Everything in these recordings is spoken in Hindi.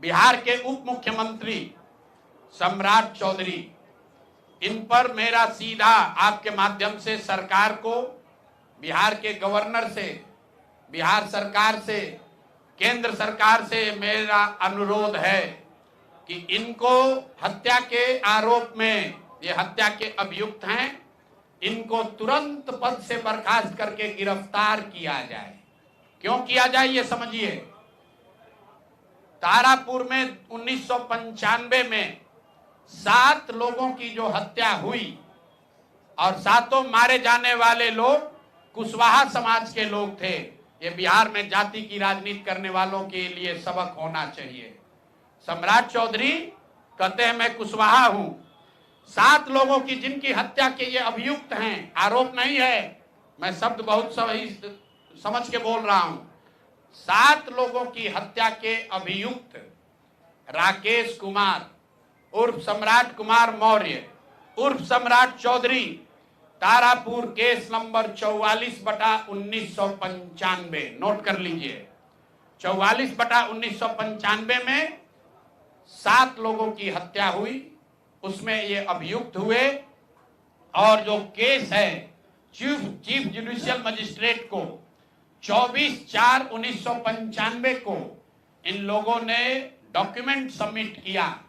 बिहार के उप मुख्यमंत्री सम्राट चौधरी, इन पर मेरा सीधा आपके माध्यम से सरकार को, बिहार के गवर्नर से, बिहार सरकार से, केंद्र सरकार से मेरा अनुरोध है कि इनको हत्या के आरोप में, ये हत्या के अभियुक्त हैं, इनको तुरंत पद से बर्खास्त करके गिरफ्तार किया जाए। क्यों किया जाए ये समझिए। तारापुर में 1995 में 7 लोगों की जो हत्या हुई और 7 मारे जाने वाले लोग कुशवाहा समाज के लोग थे। ये बिहार में जाति की राजनीति करने वालों के लिए सबक होना चाहिए। सम्राट चौधरी कहते हैं मैं कुशवाहा हूं। 7 लोगों की जिनकी हत्या के ये अभियुक्त हैं, आरोप नहीं है, मैं शब्द बहुत सही समझ के बोल रहा हूं। 7 लोगों की हत्या के अभियुक्त राकेश कुमार उर्फ सम्राट कुमार मौर्य उर्फ Samrat Choudhary, Tarapur case number 44/1995, note कर लीजिए। 44/1995 में 7 लोगों की हत्या हुई, उसमें ये अभियुक्त हुए और जो केस है चीफ जुडिशियल मजिस्ट्रेट को 24/4/1995 को इन लोगों ने डॉक्यूमेंट सबमिट किया।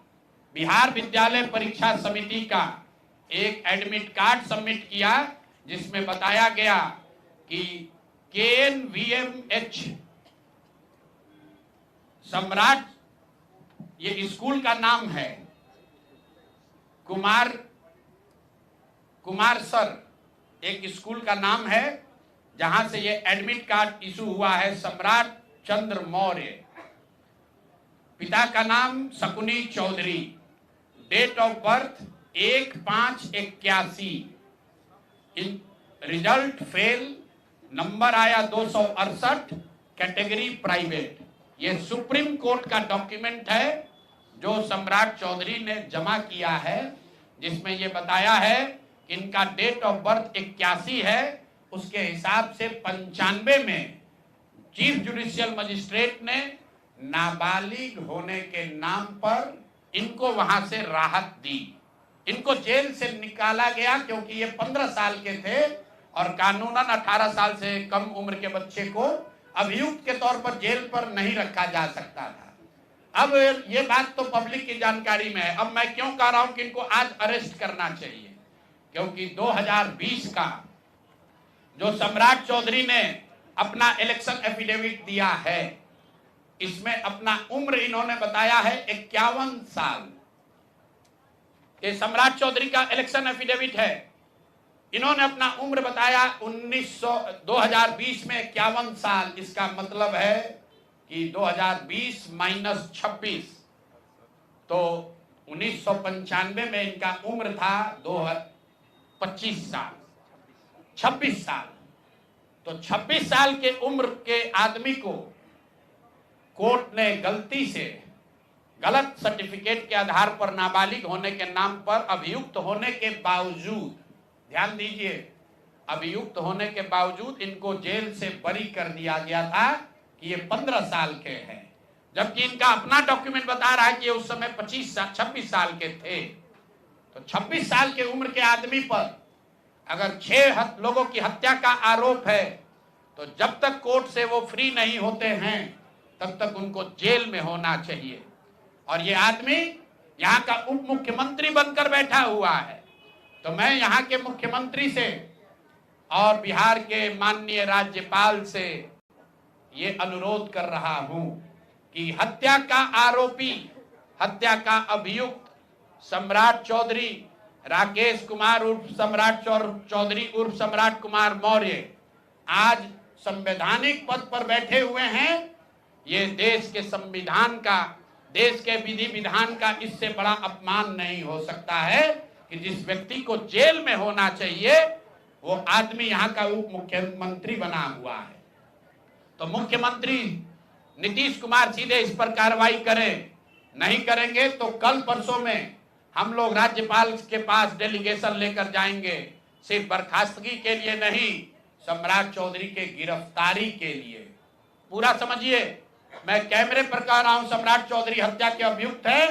बिहार विद्यालय परीक्षा समिति का एक एडमिट कार्ड सबमिट किया जिसमें बताया गया कि KNVMH सम्राट, ये स्कूल का नाम है, कुमार सर एक स्कूल का नाम है जहां से ये एडमिट कार्ड इशू हुआ है। सम्राट चंद्र मौर्य, पिता का नाम Shakuni Choudhary, date of birth 1/5/81, result fail, number आया 268, कैटेगरी प्राइवेट। ये सुप्रीम कोर्ट का डॉक्यूमेंट है जो सम्राट चौधरी ने जमा किया है, जिसमें ये बताया है कि इनका डेट ऑफ बर्थ 81 है, उसके हिसाब से 95 में चीफ जुडिशियल मजिस्ट्रेट ने नाबालिग होने के नाम पर इनको वहां से राहत दी। इनको जेल से निकाला गया क्योंकि ये 15 साल के थे और कानूनन 18 साल से कम उम्र के बच्चे को अभियुक्त के तौर पर जेल पर नहीं रखा जा सकता था। अब ये बात तो पब्लिक की जानकारी में है। अब मैं क्यों कह रहा हूं कि इनको आज अरेस्ट करना चाहिए, क्योंकि 2020 का जो सम्राट चौधरी ने अपना इलेक्शन एफिडेविट दिया है, इसमें अपना उम्र इन्होंने बताया है 51 साल। ये सम्राट चौधरी का इलेक्शन एफिडेविट है। इन्होंने अपना उम्र बताया 2020 में 51 साल। इसका मतलब है कि 2020 माइनस 26, तो 1995 में इनका उम्र था 25 साल, 26 साल। तो 26 साल के उम्र के आदमी को कोर्ट ने गलती से गलत सर्टिफिकेट के आधार पर नाबालिग होने के नाम पर अभियुक्त होने के बावजूद, ध्यान दीजिए, अभियुक्त होने के बावजूद इनको जेल से बरी कर दिया गया था कि ये 15 साल के हैं, जबकि इनका अपना डॉक्यूमेंट बता रहा है कि ये उस समय 26 साल के थे। तो 26 साल के उम्र के आदमी पर अगर 6 लोगों की हत्या का आरोप है तो जब तक कोर्ट से वो फ्री नहीं होते हैं तब तक उनको जेल में होना चाहिए। और ये आदमी यहाँ का उप मुख्यमंत्री बनकर बैठा हुआ है। तो मैं यहाँ के मुख्यमंत्री से और बिहार के माननीय राज्यपाल से ये अनुरोध कर रहा हूं कि हत्या का आरोपी, हत्या का अभियुक्त सम्राट चौधरी, राकेश कुमार उर्फ सम्राट चौधरी उर्फ सम्राट कुमार मौर्य आज संवैधानिक पद पर बैठे हुए हैं। ये देश के संविधान का, देश के विधि विधान का इससे बड़ा अपमान नहीं हो सकता है कि जिस व्यक्ति को जेल में होना चाहिए वो आदमी यहाँ का उप मुख्यमंत्री बना हुआ है। तो मुख्यमंत्री नीतीश कुमार सीधे इस पर कार्रवाई करें। नहीं करेंगे तो कल परसों में हम लोग राज्यपाल के पास डेलीगेशन लेकर जाएंगे, सिर्फ बर्खास्तगी के लिए नहीं, सम्राट चौधरी के गिरफ्तारी के लिए। पूरा समझिए, मैं कैमरे पर कह रहा हूं, सम्राट चौधरी हत्या के अभियुक्त है,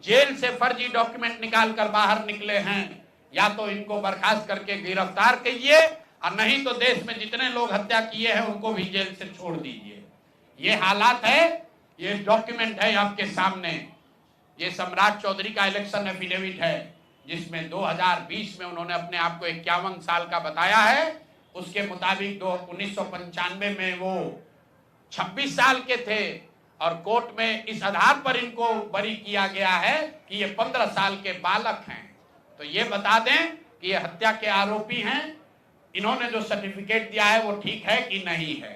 जेल से फर्जी डॉक्यूमेंट निकालकर बाहर निकले हैं। या तो इनको बर्खास्त करके गिरफ्तार कीजिए और नहीं तो देश में जितने लोग हत्या किए हैं उनको भी जेल से छोड़ दीजिए। ये हालात है, ये डॉक्यूमेंट है आपके सामने। ये सम्राट चौधरी का इलेक्शन एफिडेविट है जिसमें 2020 में उन्होंने अपने आप को 51 साल का बताया है। उसके मुताबिक 1995 में वो 26 साल के थे और कोर्ट में इस आधार पर इनको बरी किया गया है कि ये 15 साल के बालक हैं। तो ये बता दें कि ये हत्या के आरोपी हैं। इन्होंने जो सर्टिफिकेट दिया है वो ठीक है कि नहीं है।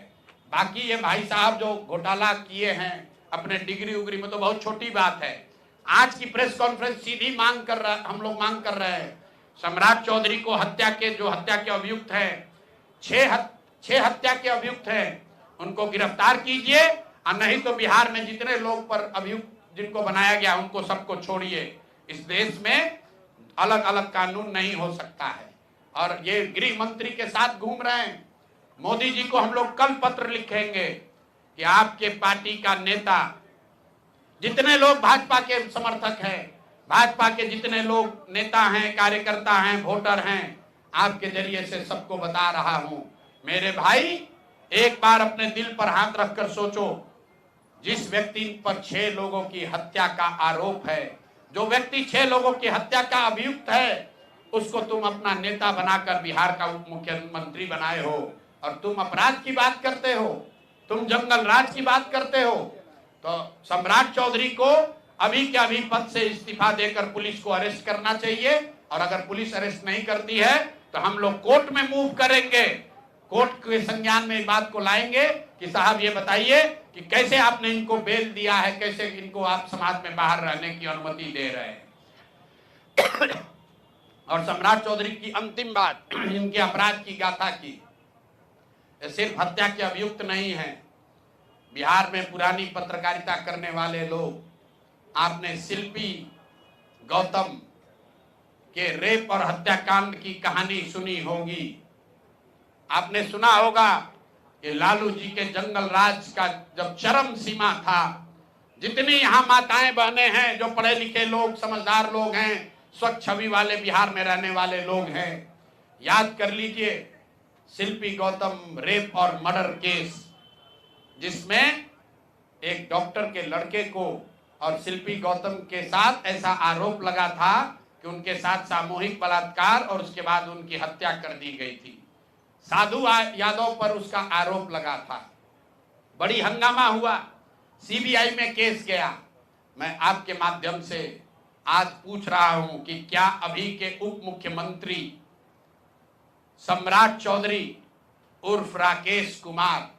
बाकी ये भाई साहब जो घोटाला किए हैं अपने डिग्री उग्री में, तो बहुत छोटी बात है। आज की प्रेस कॉन्फ्रेंस सीधी हम लोग मांग कर रहे हैं, सम्राट चौधरी को हत्या के अभियुक्त है, छह हत्या के अभियुक्त हैं, उनको गिरफ्तार कीजिए और नहीं तो बिहार में जितने लोग पर अभियुक्त जिनको बनाया गया उनको सबको छोड़िए। इस देश में अलग अलग कानून नहीं हो सकता है। और ये गृह मंत्री के साथ घूम रहे हैं। मोदी जी को हम लोग कल पत्र लिखेंगे कि आपके पार्टी का नेता, जितने लोग भाजपा के समर्थक हैं, भाजपा के जितने लोग नेता हैं, कार्यकर्ता हैं, वोटर हैं, आपके जरिए से सबको बता रहा हूं, मेरे भाई एक बार अपने दिल पर हाथ रखकर सोचो। जिस व्यक्ति पर 6 लोगों की हत्या का आरोप है, जो व्यक्ति 6 लोगों की हत्या का अभियुक्त है, उसको तुम अपना नेता बनाकर बिहार का उप मुख्यमंत्री बनाए हो और तुम अपराध की बात करते हो, तुम जंगल राज की बात करते हो। तो सम्राट चौधरी को अभी के अभी पद से इस्तीफा देकर पुलिस को अरेस्ट करना चाहिए और अगर पुलिस अरेस्ट नहीं करती है तो हम लोग कोर्ट में मूव करेंगे, कोर्ट के संज्ञान में बात को लाएंगे कि साहब ये बताइए कि कैसे आपने इनको बेल दिया है, कैसे इनको आप समाज में बाहर रहने की अनुमति दे रहे हैं। और सम्राट चौधरी की अंतिम बात, इनके अपराध की गाथा की, सिर्फ हत्या के अभियुक्त नहीं है। बिहार में पुरानी पत्रकारिता करने वाले लोग, आपने शिल्पी गौतम के रेप और हत्याकांड की कहानी सुनी होगी। आपने सुना होगा कि लालू जी के जंगल राज का जब चरम सीमा था, जितनी यहाँ माताएं बहनें हैं, जो पढ़े लिखे लोग, समझदार लोग हैं, स्वच्छ छवि वाले बिहार में रहने वाले लोग हैं, याद कर लीजिए शिल्पी गौतम रेप और मर्डर केस, जिसमें एक डॉक्टर के लड़के को और शिल्पी गौतम के साथ ऐसा आरोप लगा था कि उनके साथ सामूहिक बलात्कार और उसके बाद उनकी हत्या कर दी गई थी। साधु यादव पर उसका आरोप लगा था, बड़ी हंगामा हुआ, सीबीआई में केस गया। मैं आपके माध्यम से आज पूछ रहा हूं कि क्या अभी के उप मुख्यमंत्री सम्राट चौधरी उर्फ राकेश कुमार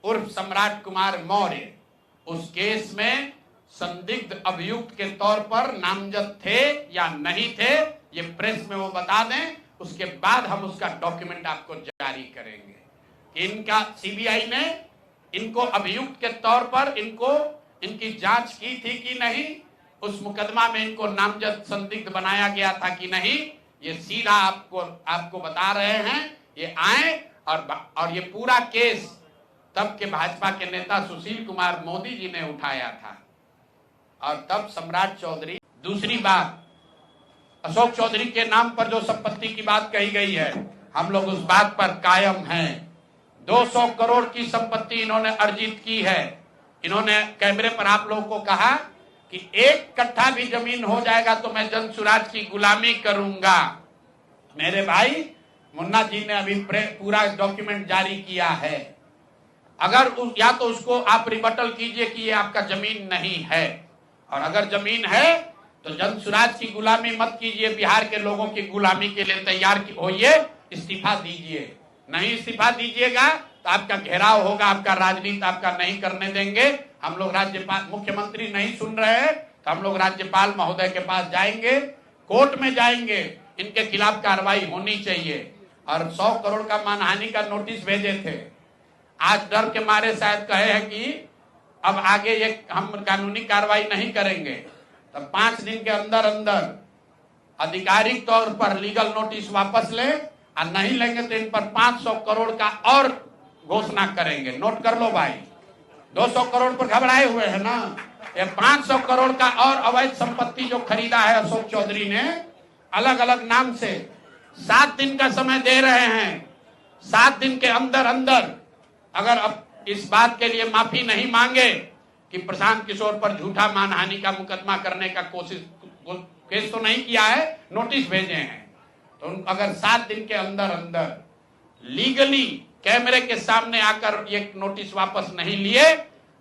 उर्फ सम्राट कुमार मौर्य उस केस में संदिग्ध अभियुक्त के तौर पर नामजद थे या नहीं थे, ये प्रेस में वो बता दें, उसके बाद हम उसका डॉक्यूमेंट आपको जारी करेंगे। इनका सीबीआई ने इनको अभियुक्त के तौर पर इनकी जांच की थी कि नहीं, उस मुकदमा में इनको नामजद संदिग्ध बनाया गया था कि नहीं, ये सीधा आपको बता रहे हैं। ये आए और ये पूरा केस तब के भाजपा के नेता सुशील कुमार मोदी जी ने उठाया था और तब सम्राट चौधरी। दूसरी बात, अशोक चौधरी के नाम पर जो संपत्ति की बात कही गई है, हम लोग उस बात पर कायम हैं। 200 करोड़ की संपत्ति इन्होंने अर्जित की है। इन्होंने कैमरे पर आप लोगों को कहा कि 1 कट्ठा भी जमीन हो जाएगा तो मैं जनसुराज की गुलामी करूंगा। मेरे भाई, मुन्ना जी ने अभी पूरा डॉक्यूमेंट जारी किया है। अगर या तो उसको आप रिबटल कीजिए कि ये आपका जमीन नहीं है, और अगर जमीन है तो जनसुराज की गुलामी मत कीजिए, बिहार के लोगों की गुलामी के लिए तैयार होइए, इस्तीफा दीजिए। नहीं इस्तीफा दीजिएगा तो आपका घेराव होगा, आपका राजनीति आपका नहीं करने देंगे। हम लोग राज्यपाल, मुख्यमंत्री नहीं सुन रहे हैं तो हम लोग राज्यपाल महोदय के पास जाएंगे, कोर्ट में जाएंगे, इनके खिलाफ कार्रवाई होनी चाहिए। और 100 करोड़ का मानहानि का नोटिस भेजे थे, आज डर के मारे शायद कहे हैं कि अब आगे ये हम कानूनी कार्रवाई नहीं करेंगे। तो 5 दिन के अंदर अंदर आधिकारिक तौर पर लीगल नोटिस वापस लें, और नहीं लेंगे तो इन पर 500 करोड़ का और घोषणा करेंगे। नोट कर लो भाई, 200 करोड़ पर घबराए हुए हैं ना। ये 500 करोड़ का और अवैध संपत्ति जो खरीदा है अशोक चौधरी ने अलग अलग नाम से, 7 दिन का समय दे रहे हैं। 7 दिन के अंदर अंदर अगर अब इस बात के लिए माफी नहीं मांगे कि प्रशांत किशोर पर झूठा मानहानि का मुकदमा करने का केस तो नहीं किया है, नोटिस भेजे हैं, तो अगर 7 दिन के अंदर अंदर लीगली कैमरे के सामने आकर ये नोटिस वापस नहीं लिए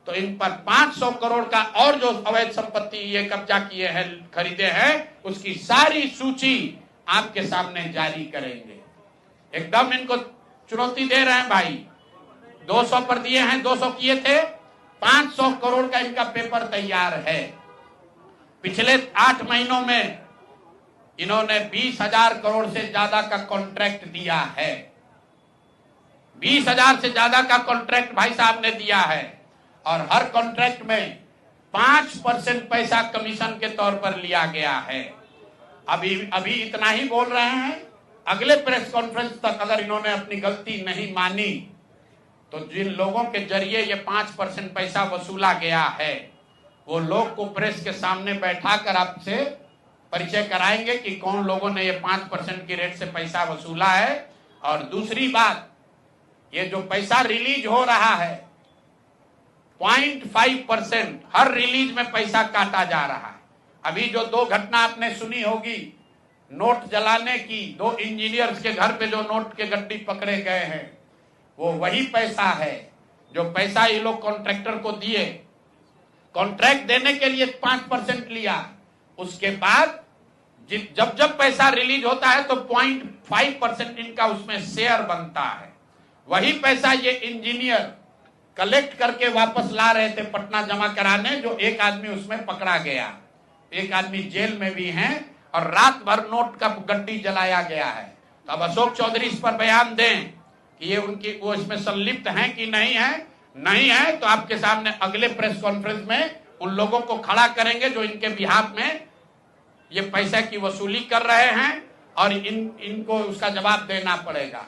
तो इन पर 500 करोड़ का और जो अवैध संपत्ति ये कब्जा किए हैं, खरीदे हैं, उसकी सारी सूची आपके सामने जारी करेंगे। एकदम इनको चुनौती दे रहे हैं भाई। 200 पर दिए हैं, 200 किए थे, 500 करोड़ का इनका पेपर तैयार है। पिछले 8 महीनों में इन्होंने 20,000 करोड़ से ज्यादा का कॉन्ट्रैक्ट दिया है। 20,000 से ज्यादा का कॉन्ट्रैक्ट भाई साहब ने दिया है और हर कॉन्ट्रैक्ट में 5% पैसा कमीशन के तौर पर लिया गया है। अभी इतना ही बोल रहे हैं। अगले प्रेस कॉन्फ्रेंस तक अगर इन्होंने अपनी गलती नहीं मानी तो जिन लोगों के जरिए ये 5% पैसा वसूला गया है वो लोग को प्रेस के सामने बैठाकर आपसे परिचय कराएंगे कि कौन लोगों ने ये 5% की रेट से पैसा वसूला है। और दूसरी बात, ये जो पैसा रिलीज हो रहा है 0.5% हर रिलीज में पैसा काटा जा रहा है। अभी जो 2 घटना आपने सुनी होगी नोट जलाने की, 2 इंजीनियर्स के घर पे जो नोट के गड्डी पकड़े गए हैं, वो वही पैसा है जो पैसा ये लोग कॉन्ट्रैक्टर को दिए। कॉन्ट्रैक्ट देने के लिए 5% लिया, उसके बाद जब पैसा रिलीज होता है तो 0.5% इनका उसमें शेयर बनता है। वही पैसा ये इंजीनियर कलेक्ट करके वापस ला रहे थे पटना जमा कराने, जो एक आदमी उसमें पकड़ा गया, एक आदमी जेल में भी है और रात भर नोट का गड्डी जलाया गया है। तो अब अशोक चौधरी इस पर बयान दें कि ये उनकी वो इसमें संलिप्त हैं कि नहीं है। नहीं है तो आपके सामने अगले प्रेस कॉन्फ्रेंस में उन लोगों को खड़ा करेंगे जो इनके बिहाफ में ये पैसे की वसूली कर रहे हैं और इनको उसका जवाब देना पड़ेगा।